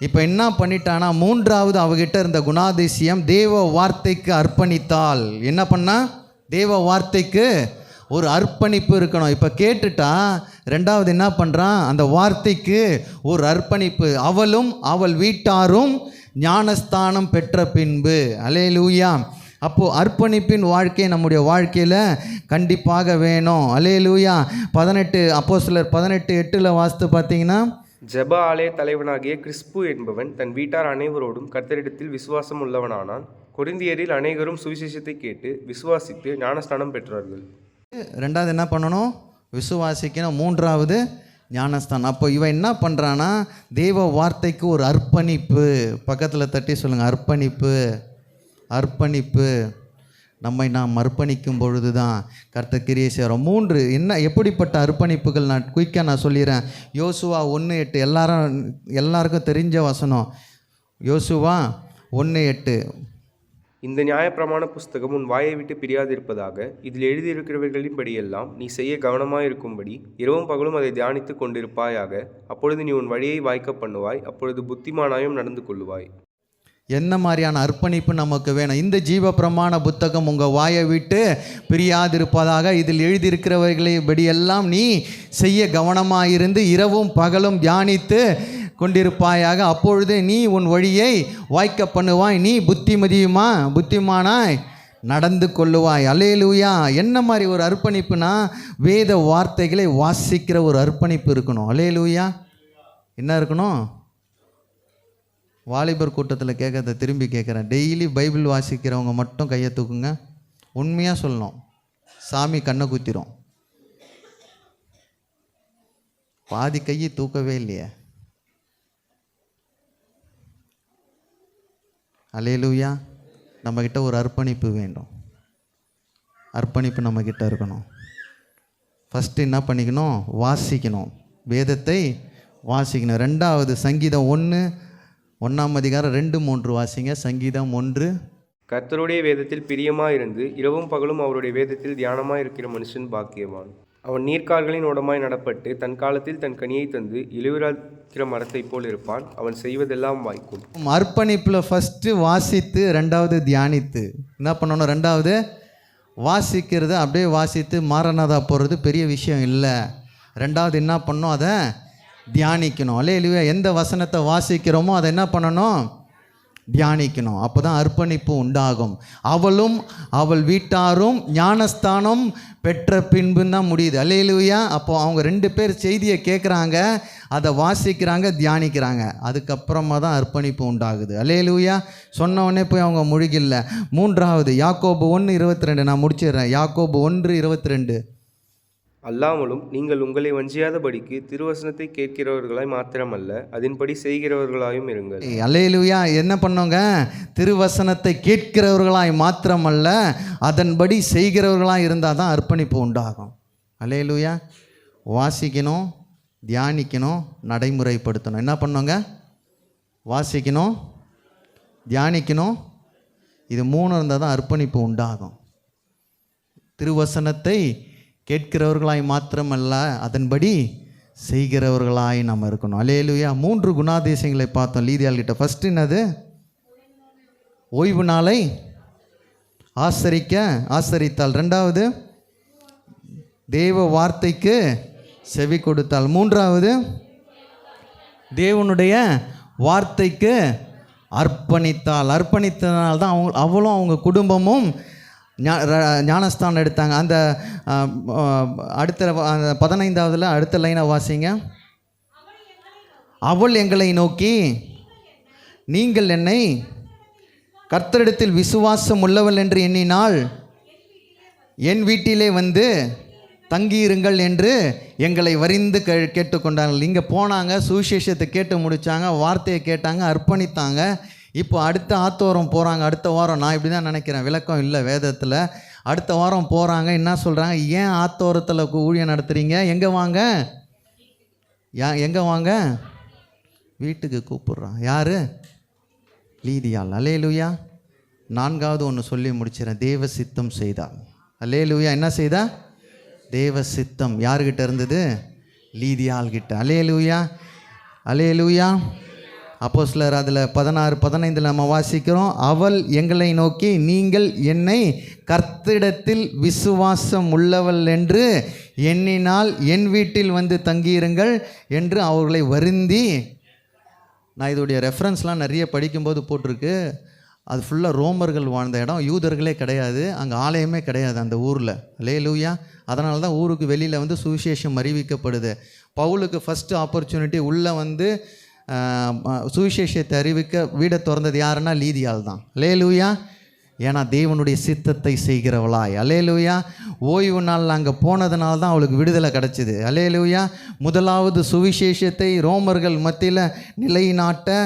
Speaker 1: இப்போ என்ன பண்ணிட்டானா, 3வது அவகிட்ட இருந்த குணாதிசயம் தேவ வார்த்தைக்கு அர்ப்பணித்தாள். என்ன பண்ணா? தேவ வார்த்தைக்கு ஒரு அர்ப்பணிப்பு இருக்கணும். இப்போ கேட்டுட்டா, 2வது என்ன பண்ணுறான்? அந்த வார்த்தைக்கு ஒரு அர்ப்பணிப்பு. அவளும் அவள் வீட்டாரும் ஞானஸ்தானம் பெற்ற பின்பு. அல்லேலூயா. அப்போது அர்ப்பணிப்பின் வாழ்க்கை நம்முடைய வாழ்க்கையில் கண்டிப்பாக வேணும். அல்லேலூயா. 18 அப்போஸ்தலர் 18:8 வாசித்து பார்த்தீங்கன்னா,
Speaker 2: ஜெப ஆலய தலைவனாகிய கிறிஸ்பு என்பவன் தன் வீட்டார் அனைவரோடும் கர்த்தரிடத்தில் விசுவாசம் உள்ளவனானான். கொரிந்தியரில் அநேகரும் சுவிசேஷத்தை கேட்டு விசுவாசித்து ஞானஸ்நானம் பெற்றார்கள்.
Speaker 1: 2வது என்ன பண்ணணும்? விசுவாசிக்கணும். 3வது ஞானஸ்தானம். அப்போ இவன் என்ன பண்ணுறான்னா, தேவ வார்த்தைக்கு ஒரு அர்ப்பணிப்பு. பக்கத்தில் தட்டி சொல்லுங்கள், அர்ப்பணிப்பு. அர்ப்பணிப்பு. நம்மை நாம் அர்ப்பணிக்கும் பொழுது தான் கர்த்தர் கிரியை செய்கிறோம். 3 என்ன எப்படிப்பட்ட அர்ப்பணிப்புகள் நான் குயிக்காக சொல்லிடுறேன். யோசுவா 1:8 எல்லாருக்கும் தெரிஞ்ச வசனம். யோசுவா 1:8.
Speaker 2: இந்த நியாயப்பிரமாண புஸ்தகம் உன் வாயை விட்டு பிரியாதிருப்பதாக. இதில் எழுதியிருக்கிறவர்களின்படியெல்லாம் நீ செய்ய கவனமாயிருக்கும்படி இரவும் பகலும் அதை தியானித்து கொண்டிருப்பாயாக. அப்பொழுது நீ உன் வழியை வாய்க்க பண்ணுவாய், அப்பொழுது புத்திமானாயும் நடந்து கொள்ளுவாய்.
Speaker 1: என்ன மாதிரியான அர்ப்பணிப்பு நமக்கு வேணும்? இந்த ஜீவ பிரமாண புத்தகம் உங்கள் வாயை விட்டு பிரியாதிருப்பதாக. இதில் எழுதியிருக்கிறவர்களைபடியெல்லாம் நீ செய்ய கவனமாயிருந்து இரவும் பகலும் தியானித்து கொண்டிருப்பாயாக. அப்பொழுது நீ உன் வழியை வாய்க்க பண்ணுவாய், நீ புத்திமானாய் நடந்து கொள்ளுவாய். அல்லேலூயா. என்ன மாதிரி ஒரு அர்ப்பணிப்புனா, வேத வார்த்தைகளை வாசிக்கிற ஒரு அர்ப்பணிப்பு இருக்கணும். அல்லேலூயா. என்ன இருக்கணும்? வாலிபர் கூட்டத்தில் கேட்கறத திரும்பி கேட்குறேன். டெய்லி பைபிள் வாசிக்கிறவங்க மட்டும் கையை தூக்குங்க. உண்மையாக சொல்லணும், சாமி கண்ணை குத்திரும். பாதி கையை தூக்கவே இல்லையே. அல்லேலூயா. நம்மக்கிட்ட ஒரு அர்ப்பணிப்பு வேண்டும். அர்ப்பணிப்பு நம்மக்கிட்ட இருக்கணும். ஃபஸ்ட்டு என்ன பண்ணிக்கணும்? வாசிக்கணும், வேதத்தை வாசிக்கணும். 2வது சங்கீதம் 1:1 அதிகாரம் 2-3 வாசிங்க. சங்கீதம் 1.
Speaker 2: கர்த்தருடைய வேதத்தில் பிரியமாயிருந்து இரவும் பகலும் அவருடைய வேதத்தில் தியானமாயிருக்கிற மனுஷன் பாக்கியவான். அவன் நீர்க்கால்களின் ஓடமாய் நடப்பட்டு தன் காலத்தில் தன் கனியை தந்து இலையுதிர்க்கிற மரத்தை போல் இருப்பான். அவன் செய்வதெல்லாம் வாய்க்கும்.
Speaker 1: அர்ப்பணிப்பில் ஃபஸ்ட்டு வாசித்து, 2வது தியானித்து. என்ன பண்ணணும்? 2வது வாசிக்கிறது. அப்படியே வாசித்து மாரநாதா போகிறது பெரிய விஷயம் இல்லை. 2வது என்ன பண்ணணும்? அதை தியானிக்கணும். அல்லேலூயா. எந்த வசனத்தை வாசிக்கிறோமோ அதை என்ன பண்ணணும்? தியானிக்கணும். அப்போ தான் அர்ப்பணிப்பு உண்டாகும். அவளும் அவள் வீட்டாரும் ஞானஸ்தானம் பெற்ற பின்புன்னு தான் முடியுது. அல்லேலூயா. அப்போது அவங்க 2 பேர் செய்தியை கேட்குறாங்க, அதை வாசிக்கிறாங்க, தியானிக்கிறாங்க. அதுக்கப்புறமா தான் அர்ப்பணிப்பு உண்டாகுது. அல்லேலூயா. சொன்ன உடனே போய் அவங்க முழுகில்ல. 3வது யாக்கோபு 1:22 நான் முடிச்சிடுறேன். யாக்கோபு 1:22
Speaker 2: அல்லாமலும் நீங்கள் உங்களை வஞ்சியாதபடிக்கு திருவசனத்தை கேட்கிறவர்களாய் மாத்திரமல்ல, அதன்படி செய்கிறவர்களாயும் இருங்கள்.
Speaker 1: அல்லேலூயா. என்ன பண்ணோங்க? திருவசனத்தை கேட்கிறவர்களாய் மாத்திரமல்ல, அதன்படி செய்கிறவர்களாக இருந்தால் தான் அர்ப்பணிப்பு உண்டாகும். அல்லேலூயா. வாசிக்கணும், தியானிக்கணும், நடைமுறைப்படுத்தணும். என்ன பண்ணோங்க? வாசிக்கணும், தியானிக்கணும், இது 3 இருந்தால் தான் அர்ப்பணிப்பு உண்டாகும். திருவசனத்தை கேட்கிறவர்களாய் மாத்திரமல்ல, அதன்படி செய்கிறவர்களாய் நம்ம இருக்கணும். அல்லேலூயா. 3 குணாதிசயங்களை பார்த்தோம் லீதியாள்கிட்ட. ஃபஸ்ட்டு என்னது? ஓய்வு நாளை ஆசரித்தாள். 2வது தேவ வார்த்தைக்கு செவி கொடுத்தாள். 3வது தேவனுடைய வார்த்தைக்கு அர்ப்பணித்தாள். அர்ப்பணித்தனால்தான் அவளும் அவங்க குடும்பமும் ஞானஸ்தானம் எடுத்தாங்க. அந்த அடுத்த 15வது அடுத்த லைனை வாசிங்க. அவள் எங்களை நோக்கி, நீங்கள் என்னை கர்த்தரிடத்தில் விசுவாசம் உள்ளவள் என்று எண்ணினால் என் வீட்டிலே வந்து தங்கியிருங்கள் என்று எங்களை வரிந்து கேட்டுக்கொண்டார்கள். இங்கே போனாங்க, சுவிசேஷத்தை கேட்டு முடித்தாங்க, வார்த்தையை கேட்டாங்க, அர்ப்பணித்தாங்க. இப்போ அடுத்த ஆத்தோரம் போகிறாங்க. அடுத்த வாரம் நான் இப்படி தான் நினைக்கிறேன், விளக்கம் இல்லை வேதத்தில். அடுத்த வாரம் போகிறாங்க. என்ன சொல்கிறாங்க? ஏன் ஆத்தோரத்தில் ஊழியம் நடத்துகிறீங்க? எங்கே வாங்க, எங்கே வாங்க? வீட்டுக்கு கூப்பிட்றான். யார்? லீதியாள். அல்லேலூயா. 4வது ஒன்று சொல்லி முடிச்சிடறேன். தேவ சித்தம் செய்தாள். அல்லேலூயா. என்ன செய்தா? தேவ சித்தம் யார்கிட்ட இருந்தது? லீதியாள்கிட்ட. அல்லேலூயா. அல்லேலூயா. அப்போஸ்தலர் அதில் 16-15 நம்ம வாசிக்கிறோம். அவள் எங்களை நோக்கி, நீங்கள் என்னை கர்த்தரிடத்தில் விசுவாசம் உள்ளவள் என்று எண்ணினால் என் வீட்டில் வந்து தங்கியிருங்கள் என்று அவர்களை வருந்தி. நான் இதோடைய ரெஃபரன்ஸ்லாம் நிறைய படிக்கும்போது போட்டிருக்கு. அது ஃபுல்லாக ரோமர்கள் வாழ்ந்த இடம், யூதர்களே கிடையாது, அங்கே ஆலயமே கிடையாது அந்த ஊரில். அல்லேலூயா. அதனால தான் ஊருக்கு வெளியில் வந்து சுவிசேஷம் அறிவிக்கப்படுது. பவுலுக்கு ஃபஸ்ட்டு ஆப்பர்ச்சுனிட்டி உள்ளே வந்து சுவிசேஷத்தை அறிவிக்க வீடை திறந்தது யாருன்னா லீதியாள் தான். அல்லேலூயா. ஏன்னா தேவனுடைய சித்தத்தை செய்கிறவளாய். அல்லேலூயா. ஓய்வு நாள் அங்கே போனதுனால தான் அவளுக்கு விடுதலை கிடச்சிது. அல்லேலூயா. முதலாவது சுவிசேஷத்தை ரோமர்கள் மத்தியில் நிலைநாட்ட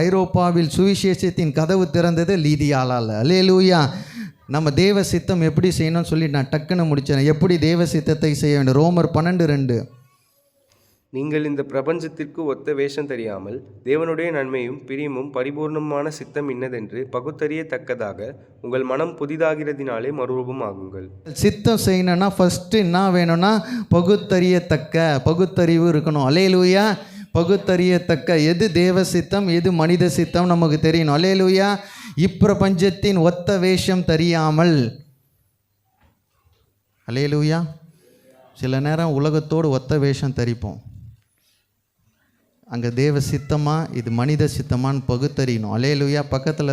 Speaker 1: ஐரோப்பாவில் சுவிசேஷத்தின் கதவு திறந்தது லீதியாளால். அல்லேலூயா. நம்ம தேவ சித்தம் எப்படி செய்யணும்னு சொல்லி நான் டக்குன்னு முடித்தேன். எப்படி தேவ சித்தத்தை செய்ய வேண்டும்? ரோமர் 12:2
Speaker 2: நீங்கள் இந்த பிரபஞ்சத்திற்கு ஒத்த வேஷம் தெரியாமல் தேவனுடைய நன்மையும் பிரியமும் பரிபூர்ணமான சித்தம் இன்னதென்று பகுத்தறியத்தக்கதாக உங்கள் மனம் புதிதாகிறதினாலே மறுரூபம் ஆகுங்கள்.
Speaker 1: சித்தம் செய்யணும்னா ஃபஸ்ட்டு என்ன வேணும்னா பகுத்தறிவு இருக்கணும். அல்லேலூயா. பகுத்தறியத்தக்க எது தேவ சித்தம், எது மனித சித்தம் நமக்கு தெரியணும். அல்லேலூயா. இப்பிரபஞ்சத்தின் ஒத்த வேஷம் தெரியாமல். அல்லேலூயா. சில நேரம் உலகத்தோடு ஒத்த வேஷம் தரிப்போம். அங்கே தேவ சித்தமா இது மனித சித்தமான்னு பகுத்தறியணும். அல்லேலூயா. பக்கத்தில்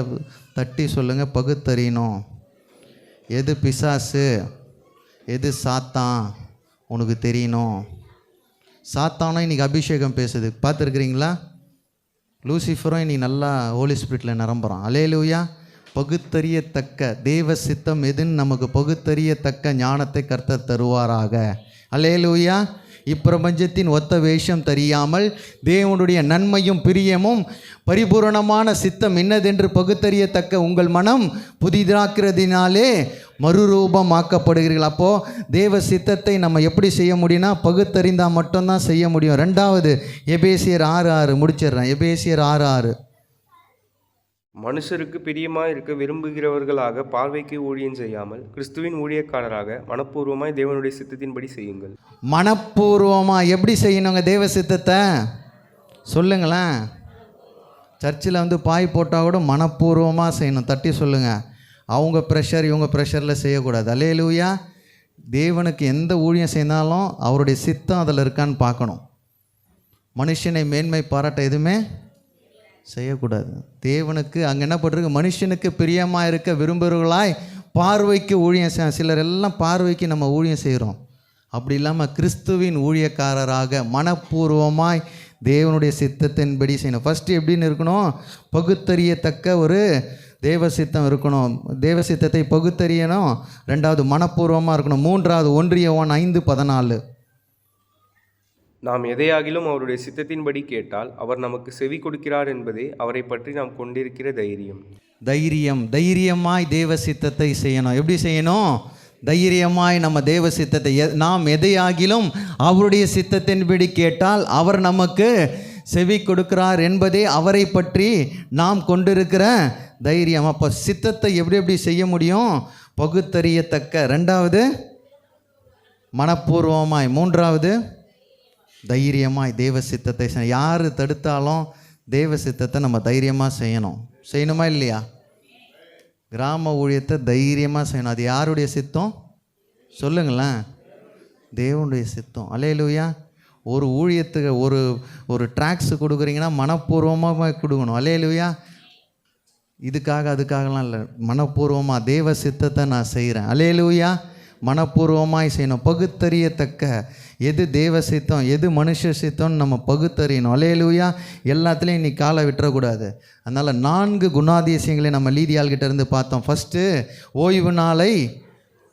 Speaker 1: தட்டி சொல்லுங்கள், பகுத்தறியணும். எது பிசாசு, எது சாத்தான் உனக்கு தெரியணும். சாத்தானும் இன்றைக்கி அபிஷேகம் பேசுது, பார்த்துருக்குறீங்களா? லூசிஃபரும் இன்றைக்கி நல்லா ஹோலி ஸ்பிரிட்டில் நிரம்புகிறான். அல்லேலூயா. பகுத்தறியத்தக்க தேவ சித்தம் எதுன்னு நமக்கு பகுத்தறியத்தக்க ஞானத்தை கர்த்தர் தருவாராக. அல்லேலூயா. இப்பிரபஞ்சத்தின் ஒத்த வேஷம் தெரியாமல் தேவனுடைய நன்மையும் பிரியமும் பரிபூரணமான சித்தம் என்னதென்று பகுத்தறியத்தக்க உங்கள் மனம் புதிதாக்கிறதினாலே மறுரூபமாக்கப்படுகிறீர்கள். அப்போது தேவ சித்தத்தை நம்ம எப்படி செய்ய முடியும்னா பகுத்தறிந்தால் மட்டும்தான் செய்ய முடியும். 2வது எபேசியர் 6:6 முடிச்சிடுறேன். எபேசியர் 6:6
Speaker 2: மனுஷருக்கு பிரியமாய் இருக்க விரும்புகிறவர்களாக பார்வைக்கு ஊழியம் செய்யாமல் கிறிஸ்துவின் ஊழியக்காரராக மனப்பூர்வமாய் தேவனுடைய சித்தத்தின்படி செய்யுங்கள்.
Speaker 1: மனப்பூர்வமாக எப்படி செய்யணுங்க தேவ சித்தத்தை சொல்லுங்களேன். சர்ச்சில் வந்து பாய் போட்டால் கூட மனப்பூர்வமாக செய்யணும். தட்டி சொல்லுங்கள். அவங்க ப்ரெஷர் இவங்க ப்ரெஷரில் செய்யக்கூடாது. அல்லேலூயா. தேவனுக்கு எந்த ஊழியம் செய்தாலும் அவருடைய சித்தம் அதில் இருக்கான்னு பார்க்கணும். மனுஷனை மேன்மை பாராட்ட எதுவுமே செய்யக்கூடாது. தேவனுக்கு அங்கே என்ன போட்டிருக்கு, மனுஷனுக்கு பிரியமாக இருக்க விரும்புகிறவர்களாய் பார்வைக்கு ஊழியம் செய்ய. சிலர் எல்லாம் பார்வைக்கு நம்ம ஊழியம் செய்கிறோம். அப்படி இல்லாமல் கிறிஸ்துவின் ஊழியக்காரராக மனப்பூர்வமாய் தேவனுடைய சித்தத்தின்படி செய்யணும். ஃபஸ்ட்டு எப்படின்னு இருக்கணும், பகுத்தறியத்தக்க ஒரு தேவ சித்தம் இருக்கணும். தேவ சித்தத்தை பகுத்தறியணும். ரெண்டாவது மனப்பூர்வமாக இருக்கணும். மூன்றாவது 1 யோவான் 5:14,
Speaker 2: நாம் எதையாகிலும் அவருடைய சித்தத்தின்படி கேட்டால் அவர் நமக்கு செவி கொடுக்கிறார் என்பதே அவரை பற்றி நாம் கொண்டிருக்கிற தைரியம்.
Speaker 1: தைரியமாய் தேவ சித்தத்தை செய்யணும். எப்படி செய்யணும்? தைரியமாய் நம்ம தேவ சித்தத்தை, நாம் எதையாகிலும் அவருடைய சித்தத்தின்படி கேட்டால் அவர் நமக்கு செவி கொடுக்கிறார் என்பதே அவரை பற்றி நாம் கொண்டிருக்கிற தைரியம். அப்போ சித்தத்தை எப்படி செய்ய முடியும்? பகுத்தறியத்தக்க, ரெண்டாவது மனப்பூர்வமாய், மூன்றாவது தைரியமாய் தேவ சித்தத்தை செய்யணும். யார் தடுத்தாலும் தேவ சித்தத்தை நம்ம தைரியமாக செய்யணுமா இல்லையா? கிராம ஊழியத்தை தைரியமாக செய்யணும். அது யாருடைய சித்தம் சொல்லுங்களேன்? தேவனுடைய சித்தம். அல்லேலூயா. ஒரு ஊழியத்துக்கு ஒரு ட்ராக்ஸ் கொடுக்குறீங்கன்னா மனப்பூர்வமாக கொடுக்கணும். அல்லேலூயா. அதுக்காகலாம் இல்லை, மனப்பூர்வமாக தேவ சித்தத்தை நான் செய்கிறேன். அல்லேலூயா. மனப்பூர்வமாய் செய்யணும். பகுத்தறியத்தக்க, எது தேவ சித்தம் எது மனுஷ சித்தம்னு நம்ம பகுத்தறியணும். அல்லேலூயா. எல்லாத்துலேயும் இன்னைக்கு காலை விட்டுறக்கூடாது. அதனால் 4 குணாதிசயங்களை நம்ம லீதியாள்கிட்ட இருந்து பார்த்தோம். ஃபஸ்ட்டு, ஓய்வு நாளை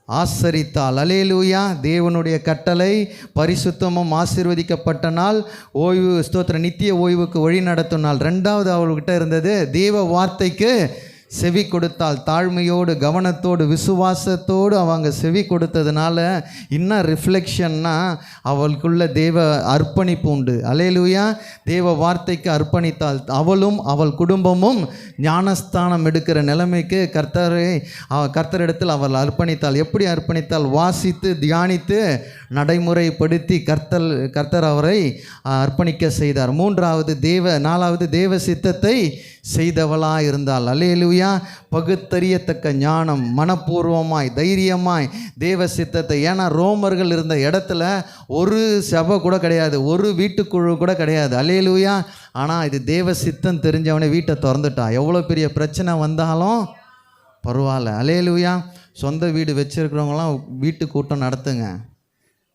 Speaker 1: ஆசரித்தாள். அல்லேலூயா. தேவனுடைய கட்டளை பரிசுத்தமும் ஆசீர்வதிக்கப்பட்ட நாள், ஓய்வு, ஸ்தோத்திர, நித்திய ஓய்வுக்கு வழி நடத்தும் நாள். ரெண்டாவது அவள்கிட்ட இருந்தது தேவ வார்த்தைக்கு செவி கொடுத்தால். தாழ்மையோடு கவனத்தோடு விசுவாசத்தோடு அவங்க செவி கொடுத்ததுனால இன்னும் ரிஃப்ளெக்ஷன்னா அவளுக்குள்ள தேவ அர்ப்பணிப்பு உண்டு. அல்லேலூயா. தேவ வார்த்தைக்கு அர்ப்பணித்தாள். அவளும் அவள் குடும்பமும் ஞானஸ்தானம் எடுக்கிற நிலைமைக்கு கர்த்தரிடத்தில் அவள் அர்ப்பணித்தாள். எப்படி அர்ப்பணித்தாள்? வாசித்து தியானித்து நடைமுறைப்படுத்தி கர்த்தர் அவரை அர்ப்பணிக்க செய்தார். நாலாவது தேவ சித்தத்தை செய்தவளாக இருந்தாள். அல்லேலூயா. பகுத்தறியத்தக்க ஞானம், மனப்பூர்வமாய் தைரியமாய் தேவ சித்தத்தை. ஏன்னா ரோமர்கள் இருந்த இடத்துல ஒரு சபை கூட கிடையாது, ஒரு வீட்டுக்குழு கூட கிடையாது. அல்லேலூயா. ஆனால் இது தேவ சித்தம் தெரிஞ்சவனே வீட்டை திறந்துட்டா. எவ்வளோ பெரிய பிரச்சனை வந்தாலும் பரவாயில்ல. அல்லேலூயா. சொந்த வீடு வச்சுருக்கிறவங்களாம் வீட்டு கூட்டம் நடத்துங்க.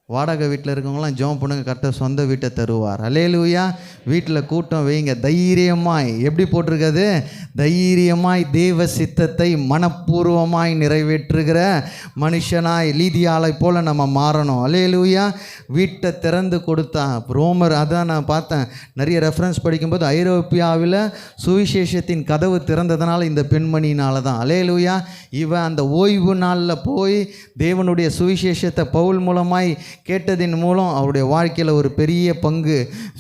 Speaker 1: வாடகை வீட்டில் இருக்கவங்களாம் ஜெபம் பண்ணுங்க, கர்த்தர் சொந்த வீட்டை தருவார். அல்லேலூயா. வீட்டில் கூட்டம் வைங்க தைரியமாய். எப்படி போட்டிருக்கிறது? தைரியமாய் தேவ சித்தத்தை மனப்பூர்வமாய் நிறைவேற்றுகிற மனுஷனாய் லீதியாளை போல் நம்ம மாறணும். அல்லேலூயா. வீட்டை திறந்து கொடுத்தா. ரோமர், அதான் நான் பார்த்தேன் நிறைய ரெஃபரன்ஸ் படிக்கும்போது, ஐரோப்பியாவில் சுவிசேஷத்தின் கதவு திறந்ததுனால இந்த பெண்மணினால தான். அல்லேலூயா. இவன் அந்த ஓய்வு நாளில் போய் தேவனுடைய சுவிசேஷத்தை பவுல் மூலமாய் கேட்டதின் மூலம் அவருடைய வாழ்க்கையில் ஒரு பெரிய பங்கு,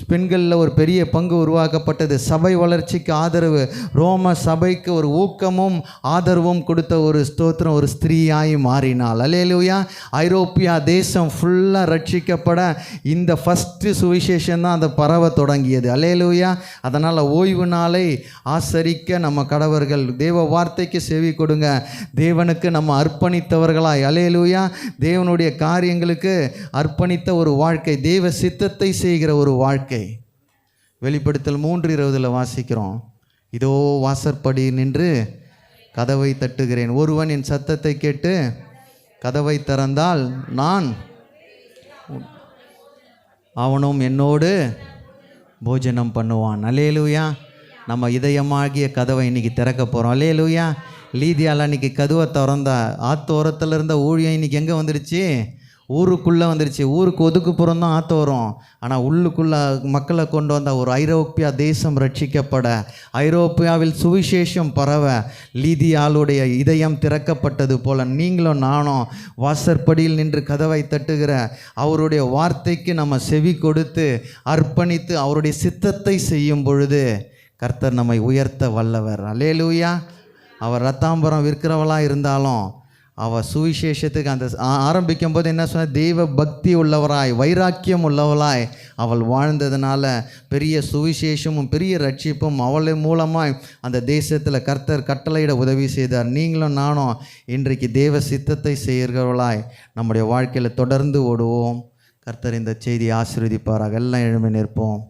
Speaker 1: பெண்களில் ஒரு பெரிய பங்கு உருவாக்கப்பட்டது. சபை வளர்ச்சிக்கு ஆதரவு, ரோம சபைக்கு ஒரு ஊக்கமும் ஆதரவும் கொடுத்த ஒரு ஸ்தோத்திரம், ஒரு ஸ்திரீயாய் மாறினாள். அல்லேலூயா. ஐரோப்பியா தேசம் ஃபுல்லாக ரட்சிக்கப்பட இந்த ஃபஸ்ட்டு சுவிசேஷன் தான் அந்த பரவ தொடங்கியது. அல்லேலூயா. அதனால் ஓய்வு நாளை ஆசரிக்க நம்ம கடவர்கள். தேவ வார்த்தைக்கு செவி கொடுங்க. தேவனுக்கு நம்ம அர்ப்பணித்தவர்களாய், அல்லேலூயா, தேவனுடைய காரியங்களுக்கு அர்ப்பணித்த ஒரு வாழ்க்கை, தேவ சித்தத்தை செய்கிற ஒரு வாழ்க்கை. வெளிப்படுத்தல் 3:20 வாசிக்கிறோம். இதோ வாசற்படி நின்று கதவை தட்டுகிறேன். ஒருவன் என் சத்தத்தை கேட்டு கதவை திறந்தால் நான் அவனும் என்னோடு போஜனம் பண்ணுவான். அல்லேலூயா. நம்ம இதயமாகிய கதவை இன்றைக்கி திறக்க போகிறோம். அல்லேலூயா. லீதியால் அன்றைக்கி கதவை திறந்தா. ஆத்தோரத்தில் இருந்த ஊழியம் இன்றைக்கி எங்கே வந்துடுச்சு? ஊருக்குள்ளே வந்துடுச்சு. ஊருக்கு ஒதுக்குப்புறம் தான் ஆத்தோரம். ஆனால் உள்ளுக்குள்ளே மக்களை கொண்டு வந்த ஒரு ஐரோப்பியா தேசம் ரட்சிக்கப்பட, ஐரோப்பியாவில் சுவிசேஷம் பரவ லீதியாளுடைய இதயம் திறக்கப்பட்டது போல் நீங்களும் நானும் வாசற்படியில் நின்று கதவை தட்டுகிற அவருடைய வார்த்தைக்கு நம்ம செவி கொடுத்து அர்ப்பணித்து அவருடைய சித்தத்தை செய்யும் பொழுது கர்த்தர் நம்மை உயர்த்த வல்லவர். அல்லேலூயா. அவர் ரத்தாம்பரம் விற்கிறவளாக இருந்தாலும் அவள் சுவிசேஷத்துக்கு அந்த ஆரம்பிக்கும் போது என்ன சொன்ன? தெய்வ பக்தி உள்ளவராய், வைராக்கியம் உள்ளவளாய் அவள் வாழ்ந்ததுனால பெரிய சுவிசேஷமும் பெரிய ரட்சிப்பும் அவளை மூலமாய் அந்த தேசத்தில் கர்த்தர் கட்டளையிட உதவி செய்தார். நீங்களும் நானும் இன்றைக்கு தேவ சித்தத்தை செய்கிறவர்களாய் நம்முடைய வாழ்க்கையில் தொடர்ந்து ஓடுவோம். கர்த்தர் இந்த செய்தியை ஆசீர்வதிப்பாராக. எல்லாம் எழும்பி நிற்போம்.